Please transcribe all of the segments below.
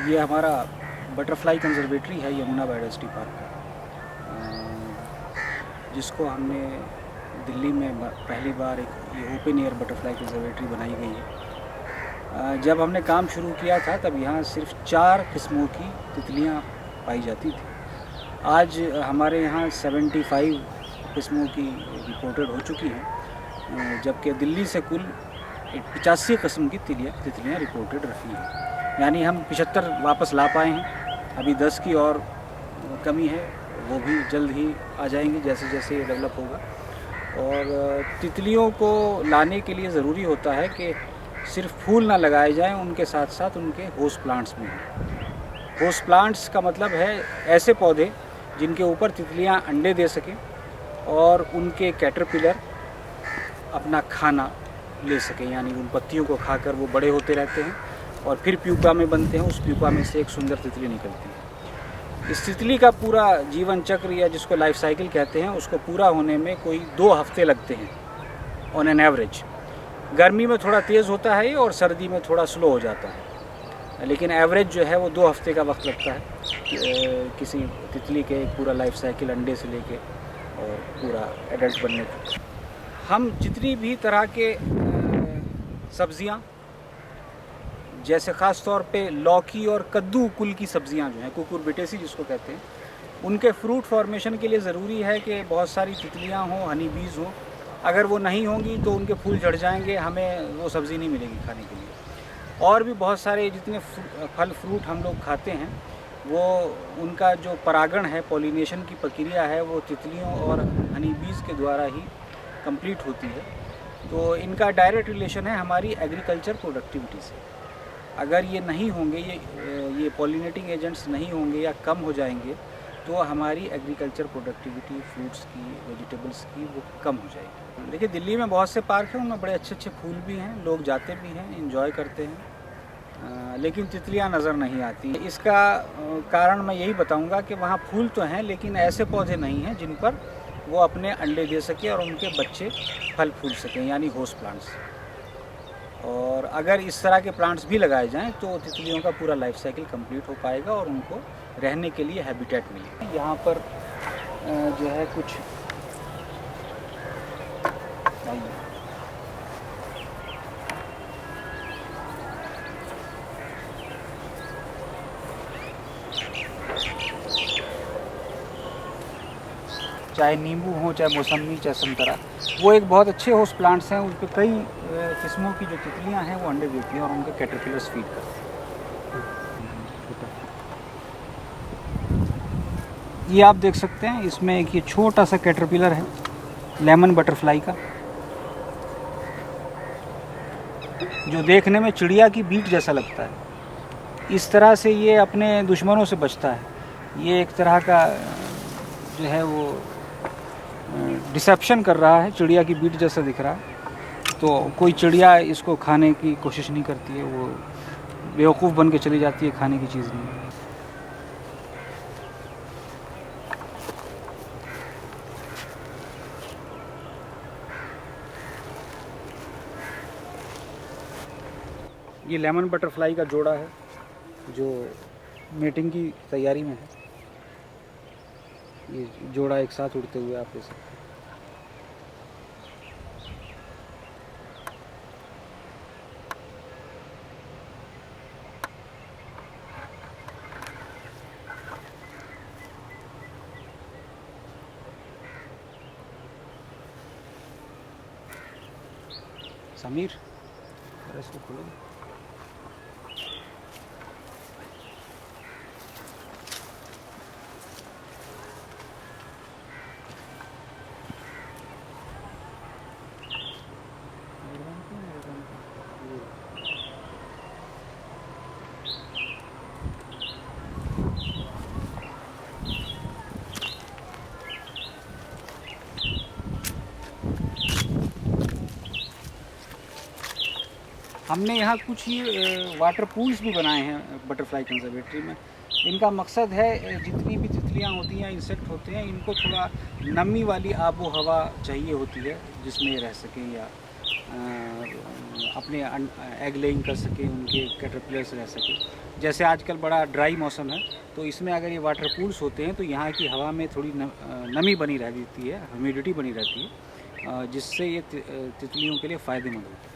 ये हमारा butterfly conservatory है यमुना बायोडायवर्सिटी पार्क का, जिसको हमने दिल्ली में पहली बार एक ये ओपन एयर बटरफ्लाई कंजर्वेटरी बनाई गई है। जब हमने काम शुरू किया था तब यहाँ सिर्फ 4 किस्मों की तितलियाँ पाई जाती थी। आज हमारे यहाँ 75 किस्मों की रिपोर्टेड हो चुकी हैं, जबकि दिल्ली से कुल 85 किस्म की तितलियाँ रिपोर्टेड रही हैं। यानी हम 75 वापस ला पाए हैं। अभी 10 की और कमी है, वो भी जल्द ही आ जाएंगे जैसे जैसे ये डेवलप होगा। और तितलियों को लाने के लिए ज़रूरी होता है कि सिर्फ फूल ना लगाए जाएं, उनके साथ साथ उनके होस्ट प्लांट्स भी हों। होस्ट प्लांट्स का मतलब है ऐसे पौधे जिनके ऊपर तितलियां अंडे दे सकें और उनके कैटरपिलर अपना खाना ले सकें, यानी उन पत्तियों को खाकर वो बड़े होते रहते हैं और फिर प्यूपा में बनते हैं। उस प्यूपा में से एक सुंदर तितली निकलती है। इस तितली का पूरा जीवन चक्र या जिसको लाइफ साइकिल कहते हैं, उसको पूरा होने में कोई 2 हफ्ते लगते हैं ऑन एन एवरेज। गर्मी में थोड़ा तेज़ होता है और सर्दी में थोड़ा स्लो हो जाता है, लेकिन एवरेज जो है वो 2 हफ्ते का वक्त लगता है किसी तितली के एक पूरा लाइफ साइकिल अंडे से लेके और पूरा एडल्ट बनने तक। हम जितनी भी तरह के सब्ज़ियाँ, जैसे ख़ास तौर पे लौकी और कद्दू कुल की सब्ज़ियाँ जो हैं, कुकुरबिटेसी जिसको कहते हैं, उनके फ्रूट फॉर्मेशन के लिए ज़रूरी है कि बहुत सारी तितलियाँ हों, हनी बीज हों। अगर वो नहीं होंगी तो उनके फूल झड़ जाएंगे, हमें वो सब्ज़ी नहीं मिलेगी खाने के लिए। और भी बहुत सारे जितने फल फ्रूट हम लोग खाते हैं, वो उनका जो परागण है, पॉलिनेशन की प्रक्रिया है, वो तितलियों और हनी बीज के द्वारा ही कंप्लीट होती है। तो इनका डायरेक्ट रिलेशन है हमारी एग्रीकल्चर प्रोडक्टिविटी से। अगर ये नहीं होंगे, ये पॉलिनेटिंग एजेंट्स नहीं होंगे या कम हो जाएंगे, तो हमारी एग्रीकल्चर प्रोडक्टिविटी फ्रूट्स की, वेजिटेबल्स की, वो कम हो जाएगी। देखिए, दिल्ली में बहुत से पार्क हैं, उनमें बड़े अच्छे अच्छे फूल भी हैं, लोग जाते भी हैं, एंजॉय करते हैं, लेकिन तितलियां नज़र नहीं आती। इसका कारण मैं यही बताऊंगा कि वहाँ फूल तो हैं, लेकिन ऐसे पौधे नहीं हैं जिन पर वो अपने अंडे दे सके और उनके बच्चे फल फूल सकें, यानी होस्ट प्लांट्स। और अगर इस तरह के प्लांट्स भी लगाए जाएं तो तितलियों का पूरा लाइफ साइकिल कंप्लीट हो पाएगा और उनको रहने के लिए हैबिटेट मिलेगा। यहाँ पर जो है कुछ चाहे नींबू हो, चाहे मौसमी, चाहे संतरा, वो एक बहुत अच्छे होस्ट प्लांट्स हैं। उन पर कई किस्मों की जो तितलियां हैं वो अंडे देती हैं और उनके कैटरपिलर्स फीड करते हैं। ये आप देख सकते हैं, इसमें एक ये छोटा सा कैटरपिलर है लेमन बटरफ्लाई का, जो देखने में चिड़िया की बीट जैसा लगता है। इस तरह से ये अपने दुश्मनों से बचता है। ये एक तरह का जो है वो डिसेप्शन कर रहा है, चिड़िया की बीट जैसा दिख रहा है, तो कोई चिड़िया इसको खाने की कोशिश नहीं करती है, वो बेवकूफ़ बन के चली जाती है, खाने की चीज़ नहीं है। ये लेमन बटरफ्लाई का जोड़ा है जो मेटिंग की तैयारी में है। ये जोड़ा एक साथ उड़ते हुए आप देख सकते हैं। समीर, इसको खोलो। हमने यहाँ कुछ ही वाटर पूल्स भी बनाए हैं बटरफ्लाई कंजर्वेटरी में। इनका मकसद है जितनी भी तितलियाँ होती हैं, इंसेक्ट होते हैं, इनको थोड़ा नमी वाली आबो हवा चाहिए होती है जिसमें ये रह सकें, या अपने एग लेइंग कर सके, उनके कैटरपिलर्स रह सके। जैसे आजकल बड़ा ड्राई मौसम है, तो इसमें अगर ये वाटर पूल्स होते हैं तो यहाँ की हवा में थोड़ी नमी बनी रहती है, ह्यूमिडिटी बनी रहती है, जिससे ये तितलियों के लिए फ़ायदेमंद होता है।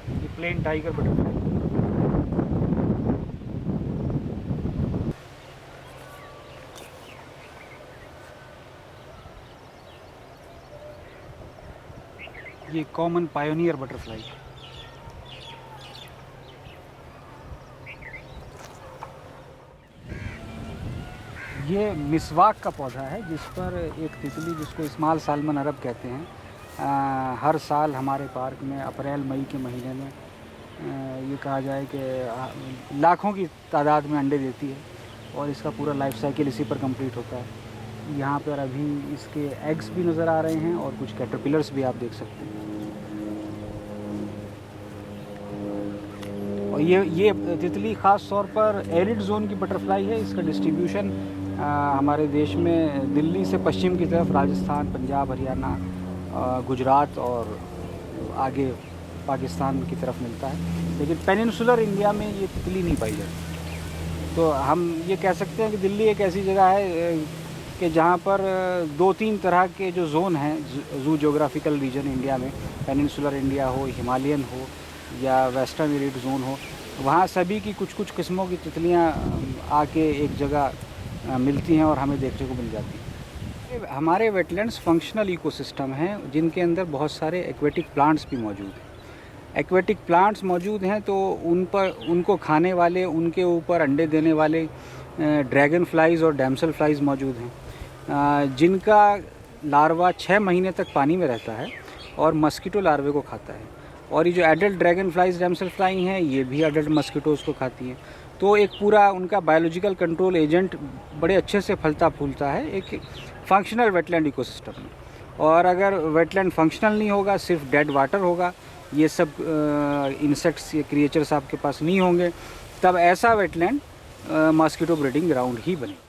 ये प्लेन टाइगर बटरफ्लाई। ये कॉमन पायोनियर बटरफ्लाई। ये मिसवाक का पौधा है, जिस पर एक तितली, जिसको स्मॉल साल्मन अरब कहते हैं, हर साल हमारे पार्क में अप्रैल मई के महीने में ये कहा जाए कि लाखों की तादाद में अंडे देती है, और इसका पूरा लाइफ साइकिल इसी पर कंप्लीट होता है। यहाँ पर अभी इसके एग्स भी नज़र आ रहे हैं और कुछ कैटरपिलर्स भी आप देख सकते हैं। और ये तितली ख़ास तौर पर एरिड जोन की बटरफ्लाई है। इसका डिस्ट्रीब्यूशन हमारे देश में दिल्ली से पश्चिम की तरफ राजस्थान, पंजाब, हरियाणा, गुजरात और आगे पाकिस्तान की तरफ मिलता है, लेकिन पेनिनसुलर इंडिया में ये तितली नहीं पाई जाती। तो हम ये कह सकते हैं कि दिल्ली एक ऐसी जगह है कि जहाँ पर 2-3 तरह के जो जोन हैं, जू जोग्राफिकल रीजन इंडिया में, पेनिनसुलर इंडिया हो, हिमालयन हो या वेस्टर्न एरिड जोन हो, वहाँ सभी की कुछ कुछ किस्मों की तितलियाँ आके एक जगह मिलती हैं और हमें देखने को मिल जाती हैं। हमारे वेटलैंड्स फंक्शनल इकोसिस्टम हैं, जिनके अंदर बहुत सारे एक्वेटिक प्लांट्स भी मौजूद हैं। एक्वेटिक प्लांट्स मौजूद हैं तो उनको खाने वाले, उनके ऊपर अंडे देने वाले ड्रैगन फ्लाइज़ और डैमसल फ्लाइज़ मौजूद हैं, जिनका लार्वा 6 महीने तक पानी में रहता है और मस्कीटो लार्वे को खाता है। और ये जो adult dragon flies, damsel fly हैं, ये भी एडल्ट मस्कीटोज़ को खाती हैं। तो एक पूरा उनका बायोलॉजिकल कंट्रोल एजेंट बड़े अच्छे से फलता फूलता है एक फंक्शनल वेटलैंड इकोसिस्टम में। और अगर वेटलैंड फंक्शनल नहीं होगा, सिर्फ डेड वाटर होगा, ये सब इंसेक्ट्स या क्रिएचर्स आपके पास नहीं होंगे, तब ऐसा वेटलैंड मस्कीटो ब्रीडिंग ग्राउंड ही बने।